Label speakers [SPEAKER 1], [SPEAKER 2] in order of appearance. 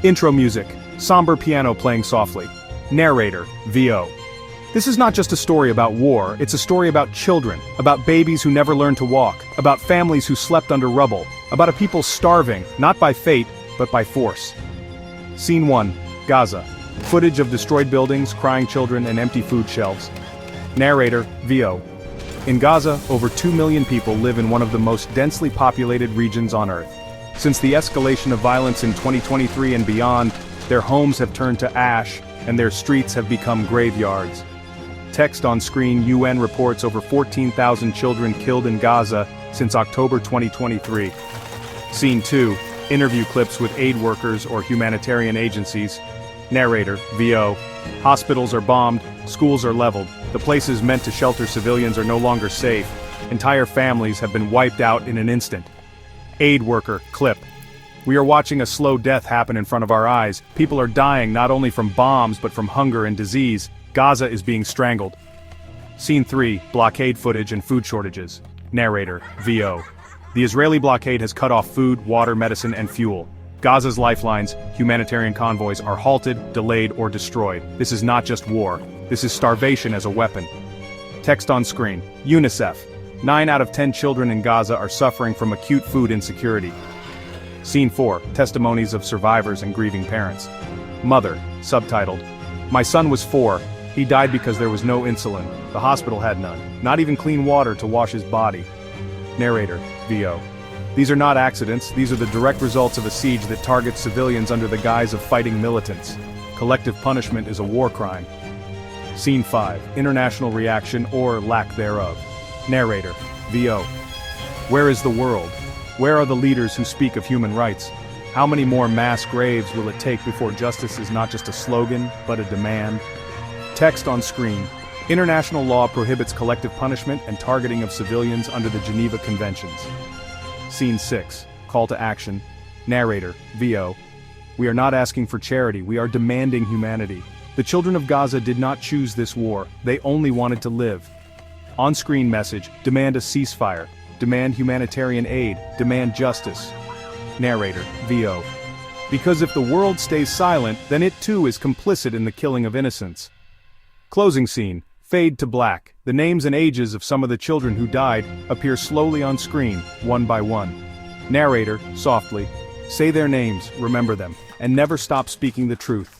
[SPEAKER 1] Intro music, somber piano playing softly. Narrator, VO. This is not just a story about war, it's a story about children, about babies who never learned to walk, about families who slept under rubble, about a people starving, not by fate, but by force. Scene 1, Gaza. Footage of destroyed buildings, crying children, and empty food shelves. Narrator, VO. In Gaza, over 2 million people live in one of the most densely populated regions on Earth. Since the escalation of violence in 2023 and beyond, their homes have turned to ash, and their streets have become graveyards. Text on screen: UN reports over 14,000 children killed in Gaza since October 2023. Scene 2, interview clips with aid workers or humanitarian agencies. Narrator, VO. Hospitals are bombed, schools are leveled, the places meant to shelter civilians are no longer safe, entire families have been wiped out in an instant. Aid worker, clip. We are watching a slow death happen in front of our eyes. People are dying not only from bombs but from hunger and disease. Gaza is being strangled. Scene 3, blockade footage and food shortages. Narrator, VO. The Israeli blockade has cut off food, water, medicine, and fuel. Gaza's lifelines, humanitarian convoys, are halted, delayed, or destroyed. This is not just war. This is starvation as a weapon. Text on screen: UNICEF. 9 out of 10 children in Gaza are suffering from acute food insecurity. Scene 4, testimonies of survivors and grieving parents. Mother, subtitled: My son was 4. He died because there was no insulin. The hospital had none. Not even clean water to wash his body. Narrator, VO. These are not accidents, these are the direct results of a siege that targets civilians under the guise of fighting militants. Collective punishment is a war crime. Scene 5, international reaction or lack thereof. Narrator, VO. Where is the world? Where are the leaders who speak of human rights? How many more mass graves will it take before justice is not just a slogan, but a demand? Text on screen: International law prohibits collective punishment and targeting of civilians under the Geneva Conventions. Scene 6, call to action. Narrator, VO. We are not asking for charity, we are demanding humanity. The children of Gaza did not choose this war, they only wanted to live. On-screen message: demand a ceasefire, demand humanitarian aid, demand justice. Narrator, VO. Because if the world stays silent, then it too is complicit in the killing of innocents. Closing scene, fade to black. The names and ages of some of the children who died appear slowly on screen, one by one. Narrator, softly: say their names, remember them, and never stop speaking the truth.